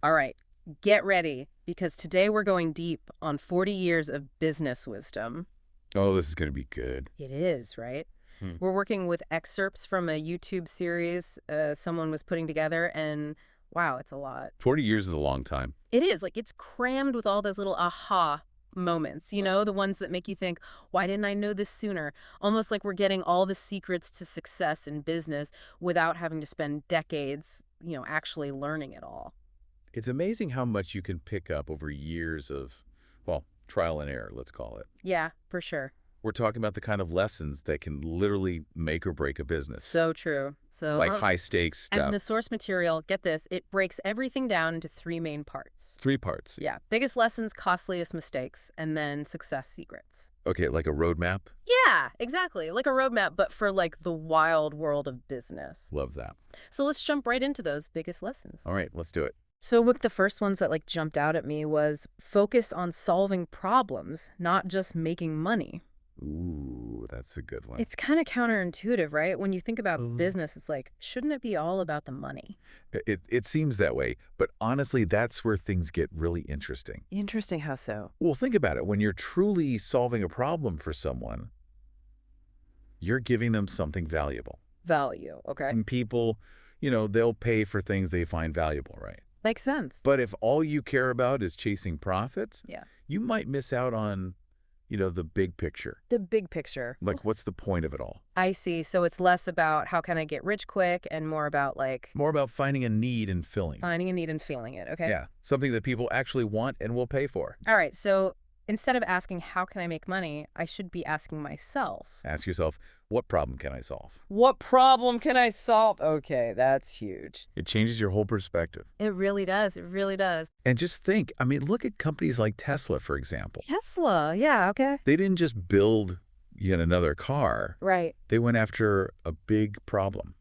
All right, get ready, because today we're going deep on 40 years of business wisdom. Oh, this is going to be good. It is, right? Hmm. We're working with excerpts from a YouTube series someone was putting together, and wow, it's a lot. 40 years is a long time. It is. Like, it's crammed with all those little aha moments, the ones that make you think, why didn't I know this sooner? Almost like we're getting all the secrets to success in business without having to spend decades, actually learning it all. It's amazing how much you can pick up over years of, well, trial and error, let's call it. Yeah, for sure. We're talking about the kind of lessons that can literally make or break a business. So true. Like high stakes And stuff. the source material, get this, it breaks everything down into three main parts. 3 parts. Yeah, biggest lessons, costliest mistakes, and then success secrets. Okay, like a roadmap. Yeah, exactly. Like a roadmap, but for like the wild world of business. Love that. So let's jump right into those biggest lessons. All right, let's do it. So the first ones that jumped out at me was focus on solving problems, not just making money. Ooh, that's a good one. It's kind of counterintuitive, right? When you think about business, it's like, shouldn't it be all about the money? It seems that way, but honestly, that's where things get really interesting. Interesting, how so? Well, think about it. When you're truly solving a problem for someone, you're giving them something valuable. Value, okay. And people, they'll pay for things they find valuable, right? Makes sense. But if all you care about is chasing profits, Yeah. you might miss out on, the big picture. The big picture. Like, what's the point of it all? I see. So it's less about how can I get rich quick and more about More about finding a need and filling. finding a need and feeling it, okay? Yeah, something that people actually want and will pay for. All right, so instead of asking how can I make money, I should be asking myself. Ask yourself, what problem can I solve? What problem can I solve? Okay, that's huge. It changes your whole perspective. It really does. It really does. And just think, look at companies like Tesla, for example. Tesla, yeah, okay. They didn't just build yet another car. Right. They went after a big problem.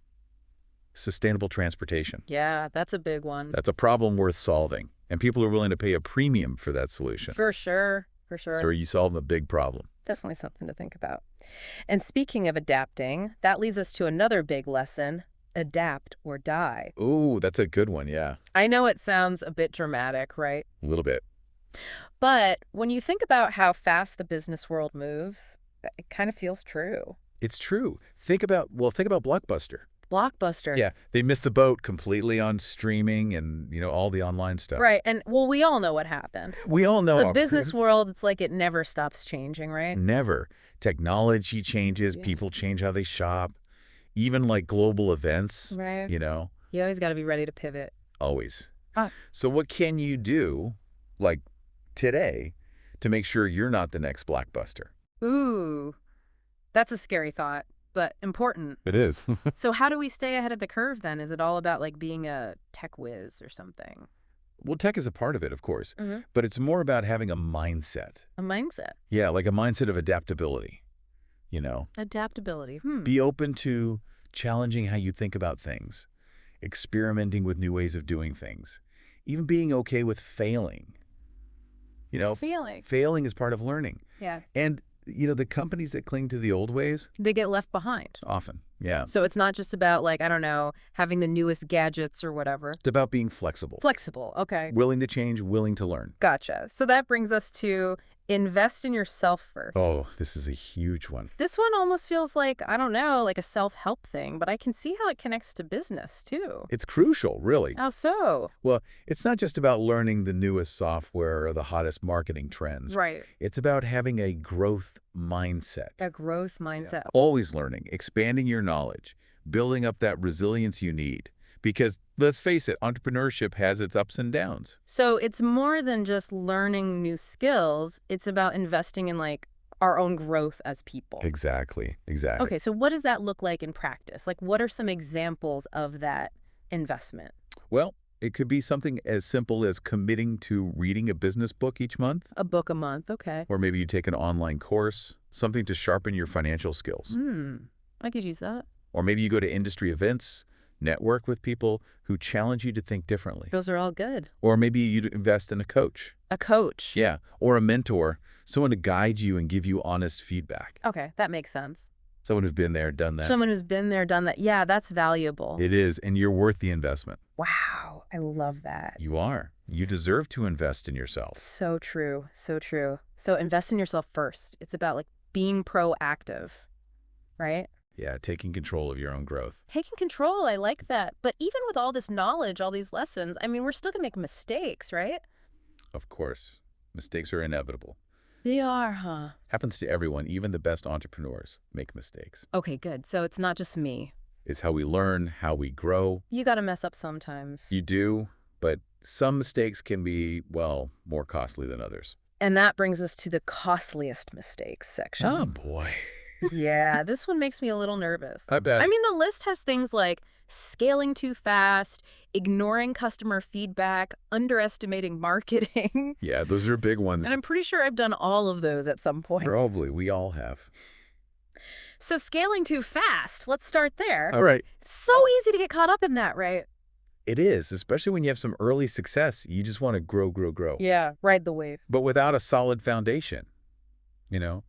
Sustainable transportation. Yeah, that's a big one. That's a problem worth solving. And people are willing to pay a premium for that solution. For sure, for sure. So you solve a big problem. Definitely something to think about. And speaking of adapting, that leads us to another big lesson, adapt or die. Ooh, that's a good one, yeah. I know it sounds a bit dramatic, right? A little bit. But when you think about how fast the business world moves, it kind of feels true. It's true. Think about Blockbuster. Blockbuster. Yeah, they missed the boat completely on streaming and, all the online stuff. Right. And, well, we all know what happened. We all know. The business world, it's like it never stops changing, right? Never. Technology changes. Yeah. People change how they shop. Even like global events, right. You always got to be ready to pivot. Always. So what can you do, like today, to make sure you're not the next Blockbuster? Ooh, that's a scary thought, but important. It is. So how do we stay ahead of the curve then? Is it all about being a tech whiz or something? Well, tech is a part of it, of course, but it's more about having a mindset. A mindset? Yeah, like a mindset of adaptability, Adaptability. Be open to challenging how you think about things, experimenting with new ways of doing things, even being okay with failing. Failing is part of learning. Yeah. And, the companies that cling to the old ways, they get left behind. Often, yeah. So it's not just about, I don't know, having the newest gadgets or whatever. It's about being flexible. Flexible, okay. Willing to change, willing to learn. Gotcha. So that brings us to invest in yourself first. Oh, this is a huge one. This one almost feels like, I don't know, like a self-help thing, but I can see how it connects to business, too. It's crucial, really. How so? Well, it's not just about learning the newest software or the hottest marketing trends. Right. It's about having a growth mindset. A growth mindset. Yeah. Always learning, expanding your knowledge, building up that resilience you need. Because let's face it, entrepreneurship has its ups and downs. So it's more than just learning new skills. It's about investing in our own growth as people. Exactly. Okay, so what does that look like in practice? What are some examples of that investment? Well, it could be something as simple as committing to reading a business book each month. A book a month, okay. Or maybe you take an online course, something to sharpen your financial skills. I could use that. Or maybe you go to industry events, network with people who challenge you to think differently. Those are all good. Or maybe you invest in a coach. A coach? Yeah, or a mentor, someone to guide you and give you honest feedback. Okay, that makes sense. Someone who's been there, done that. Someone who's been there, done that. Yeah, that's valuable. It is, and you're worth the investment. Wow, I love that. You are. You deserve to invest in yourself. So true, so true. So invest in yourself first. It's about like being proactive, right? Yeah, taking control of your own growth. Taking control, I like that. But even with all this knowledge, all these lessons, I mean, we're still gonna make mistakes, right? Of course, mistakes are inevitable. They are, huh? Happens to everyone, even the best entrepreneurs make mistakes. Okay, good. So it's not just me. It's how we learn, how we grow. You gotta mess up sometimes. You do, but some mistakes can be, well, more costly than others. And that brings us to the costliest mistakes section. Oh, boy. Yeah, this one makes me a little nervous. I bet. I mean, the list has things like scaling too fast, ignoring customer feedback, underestimating marketing. Yeah, those are big ones. And I'm pretty sure I've done all of those at some point. Probably. We all have. So scaling too fast, let's start there. All right. It's so easy to get caught up in that, right? It is, especially when you have some early success. You just want to grow, grow, grow. Yeah, ride the wave. But without a solid foundation, you know?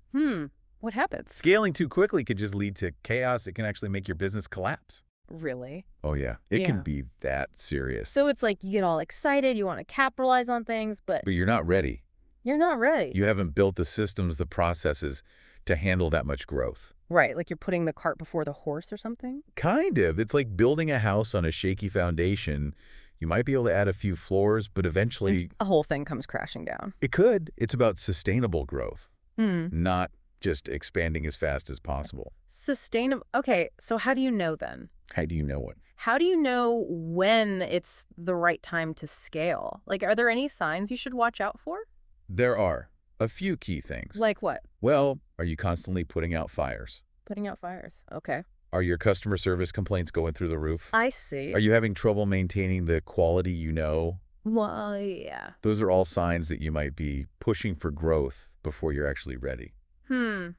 What happens? Scaling too quickly could just lead to chaos. It can actually make your business collapse. Really? Oh, yeah. It can Yeah. be that serious. So it's like you get all excited, you want to capitalize on things, but But you're not ready. you're not ready. You haven't built the systems, the processes to handle that much growth. Right, like you're putting the cart before the horse or something? Kind of. It's like building a house on a shaky foundation. You might be able to add a few floors, but eventually A whole thing comes crashing down. it could. It's about sustainable growth, Hmm. not just expanding as fast as possible. Sustainable. Okay, so how do you know then? How do you know it? How do you know when it's the right time to scale? Like, are there any signs you should watch out for? There are a few key things. Like what? Well, are you constantly putting out fires? Putting out fires. Okay. Are your customer service complaints going through the roof? I see. Are you having trouble maintaining the quality you know? Well, yeah. Those are all signs that you might be pushing for growth before you're actually ready.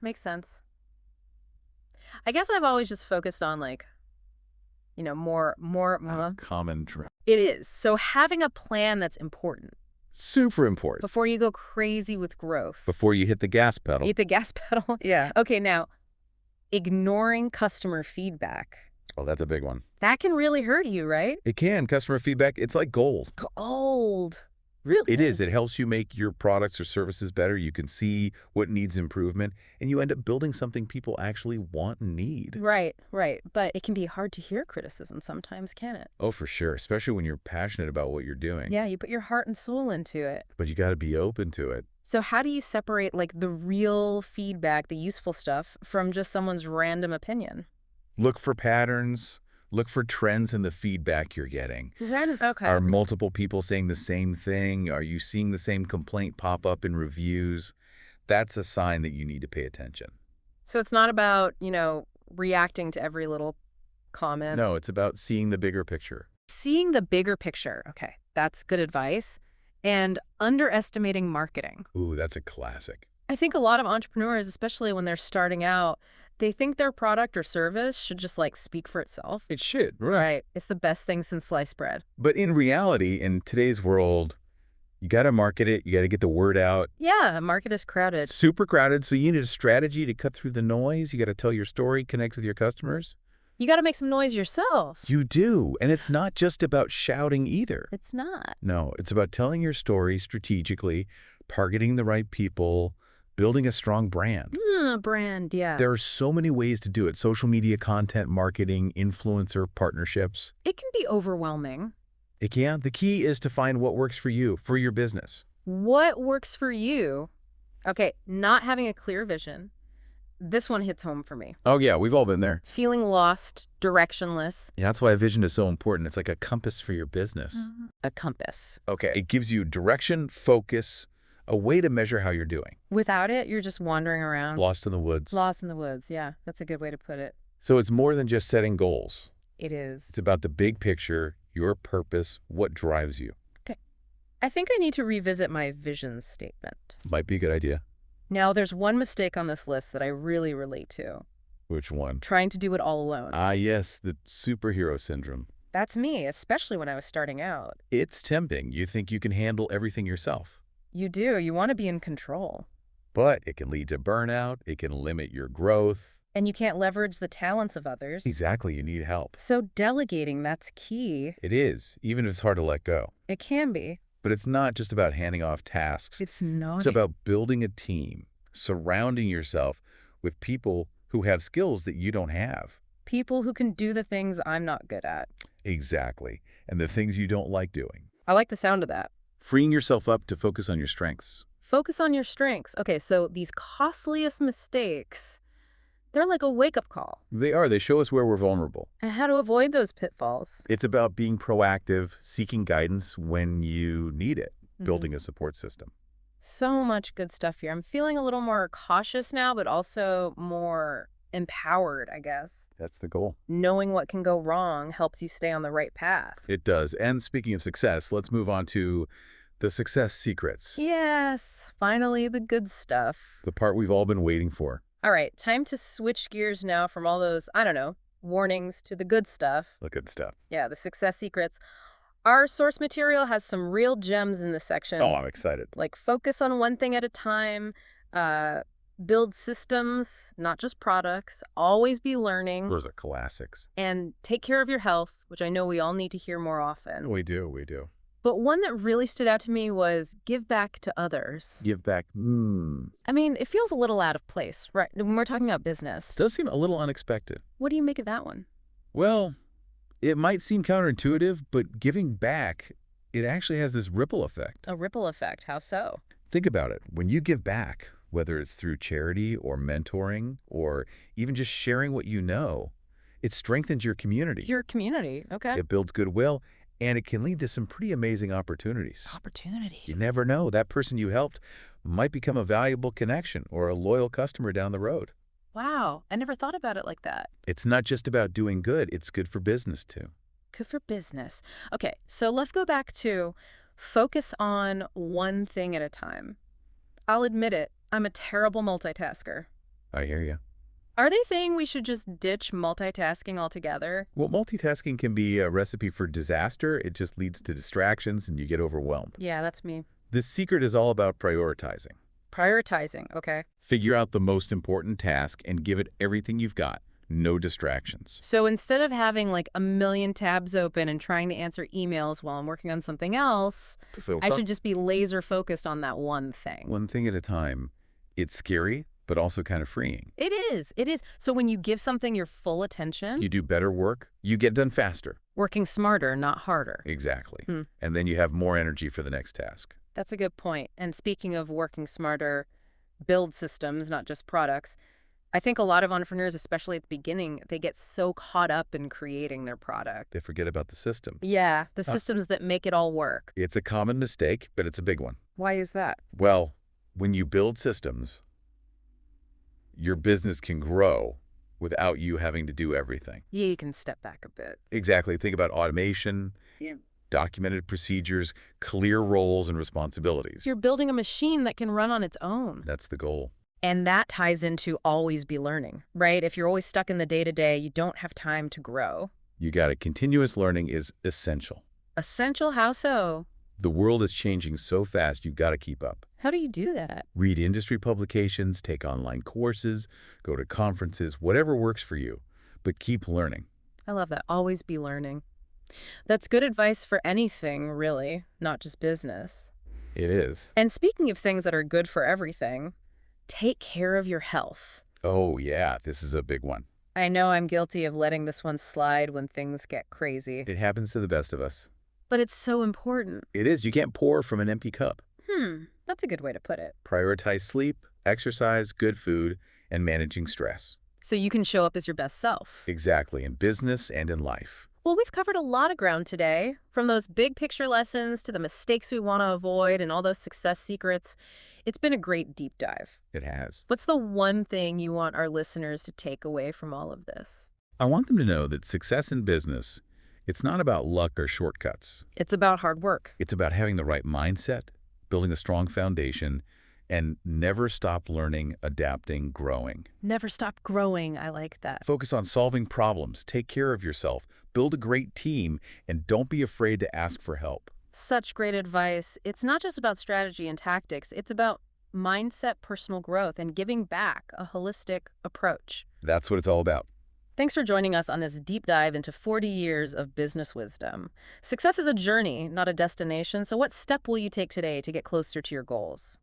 Makes sense. I guess I've always just focused on like, more. Common trend. It is. So having a plan that's important Super important. before you go crazy with growth. Before you hit the gas pedal. Hit the gas pedal. Yeah. Okay, now, ignoring customer feedback. Oh, that's a big one. That can really hurt you, right? It can. Customer feedback, it's like gold. Gold. Really? It is. It helps you make your products or services better. You can see what needs improvement, and you end up building something people actually want and need. Right, right. But it can be hard to hear criticism sometimes, can it? Oh, for sure, especially when you're passionate about what you're doing. Yeah, you put your heart and soul into it. But you got to be open to it. So how do you separate like the real feedback, the useful stuff, from just someone's random opinion? Look for patterns. Look for trends in the feedback you're getting. Random. Okay. Are multiple people saying the same thing? Are you seeing the same complaint pop up in reviews? That's a sign that you need to pay attention. So it's not about, reacting to every little comment. No, it's about seeing the bigger picture. Seeing the bigger picture. Okay, that's good advice. And underestimating marketing. Ooh, that's a classic. I think a lot of entrepreneurs, especially when they're starting out, they think their product or service should just like speak for itself. It should, Right. It's the best thing since sliced bread. But in reality, in today's world, you got to market it. You got to get the word out. Yeah, market is crowded. It's super crowded, so you need a strategy to cut through the noise. You got to tell your story, connect with your customers. You got to make some noise yourself. You do, and it's not just about shouting either. It's not. No, it's about telling your story strategically, targeting the right people, building a strong brand. Brand, yeah. There are so many ways to do it. Social media content, marketing, influencer partnerships. It can be overwhelming. It can. The key is to find what works for you, for your business. What works for you? Okay, not having a clear vision. This one hits home for me. Oh, yeah, we've all been there. Feeling lost, directionless. Yeah, that's why a vision is so important. It's like a compass for your business. A compass. Okay, it gives you direction, focus, a way to measure how you're doing. Without it, you're just wandering around. Lost in the woods. Lost in the woods, yeah. That's a good way to put it. So it's more than just setting goals. It is. It's about the big picture, your purpose, what drives you. Okay. I think I need to revisit my vision statement. Might be a good idea. Now, there's one mistake on this list that I really relate to. Which one? Trying to do it all alone. Ah, yes, the superhero syndrome. That's me, especially when I was starting out. It's tempting. You think you can handle everything yourself. You do. You want to be in control. But it can lead to burnout. It can limit your growth. And you can't leverage the talents of others. Exactly, you need help. So delegating, that's key. It is, even if it's hard to let go. It can be. But it's not just about handing off tasks. It's It's not. about building a team, surrounding yourself with people who have skills that you don't have. People who can do the things I'm not good at. Exactly. And the things you don't like doing. I like the sound of that. Freeing yourself up to focus on your strengths. Focus on your strengths. Okay, so these costliest mistakes, they're like a wake-up call. They are. They show us where we're vulnerable. And how to avoid those pitfalls. It's about being proactive, seeking guidance when you need it, Mhm. building a support system. So much good stuff here. I'm feeling a little more cautious now, but also more empowered, I guess. That's the goal. Knowing what can go wrong helps you stay on the right path. It does. And speaking of success, let's move on to the success secrets. Yes, finally the good stuff. The part we've all been waiting for. All right, time to switch gears now from all those, I don't know, warnings to the good stuff. The good stuff. Yeah, the success secrets. Our source material has some real gems in this section. Oh, I'm excited. Like focus on one thing at a time, build systems, not just products, always be learning, Those are classics. and take care of your health, which I know we all need to hear more often. We do, we do. But one that really stood out to me was give back to others. Give back. I mean, it feels a little out of place, right? When we're talking about business. Does seem a little unexpected. What do you make of that one? Well, it might seem counterintuitive, but giving back, it actually has this ripple effect. A ripple effect. How so? Think about it. When you give back, whether it's through charity or mentoring or even just sharing what you know, it strengthens your community. Your community. Okay. It builds goodwill, and it can lead to some pretty amazing opportunities. Opportunities. You never know. That person you helped might become a valuable connection or a loyal customer down the road. Wow. I never thought about it like that. It's not just about doing good. It's good for business, too. Good for business. Okay, so let's go back to focus on one thing at a time. I'll admit it, I'm a terrible multitasker. I hear you. Are they saying we should just ditch multitasking altogether? Well, multitasking can be a recipe for disaster. It just leads to distractions and you get overwhelmed. Yeah, that's me. The secret is all about prioritizing. Prioritizing, okay. Figure out the most important task and give it everything you've got. No distractions. So instead of having like a million tabs open and trying to answer emails while I'm working on something else, I should just be laser focused on that one thing. One thing at a time. It's scary, but also kind of freeing. It is. It is. So when you give something your full attention, You do better work, you get done faster. working smarter, not harder. Exactly. Hmm. And then you have more energy for the next task. That's a good point. And speaking of working smarter, build systems, not just products, I think a lot of entrepreneurs, especially at the beginning, they get so caught up in creating their product. They forget about the systems. Yeah, the systems that make it all work. It's a common mistake, but it's a big one. Why is that? Well, when you build systems, your business can grow without you having to do everything. Yeah, you can step back a bit. Exactly. Think about automation, documented procedures, clear roles and responsibilities. You're building a machine that can run on its own. That's the goal. And that ties into always be learning, right? If you're always stuck in the day-to-day, you don't have time to grow. You got it. Continuous learning is essential. Essential, how so? The world is changing so fast, you've got to keep up. How do you do that? Read industry publications, take online courses, go to conferences, whatever works for you. But keep learning. I love that. Always be learning. That's good advice for anything, really, not just business. It is. And speaking of things that are good for everything, take care of your health. Oh, yeah, this is a big one. I know I'm guilty of letting this one slide when things get crazy, It happens to the best of us. but it's so important. It is. You can't pour from an empty cup. That's a good way to put it. Prioritize sleep, exercise, good food, and managing stress. So you can show up as your best self. Exactly, in business and in life. Well, we've covered a lot of ground today, from those big picture lessons to the mistakes we want to avoid and all those success secrets. It's been a great deep dive. It has. What's the one thing you want our listeners to take away from all of this? I want them to know that success in business, it's not about luck or shortcuts. It's about hard work. It's about having the right mindset, building a strong foundation, and never stop learning, adapting, growing. Never stop growing. I like that. Focus on solving problems, take care of yourself, build a great team, and don't be afraid to ask for help. Such great advice. It's not just about strategy and tactics. It's about mindset, personal growth, and giving back, a holistic approach. That's what it's all about. Thanks for joining us on this deep dive into 40 years of business wisdom. Success is a journey, not a destination, so what step will you take today to get closer to your goals?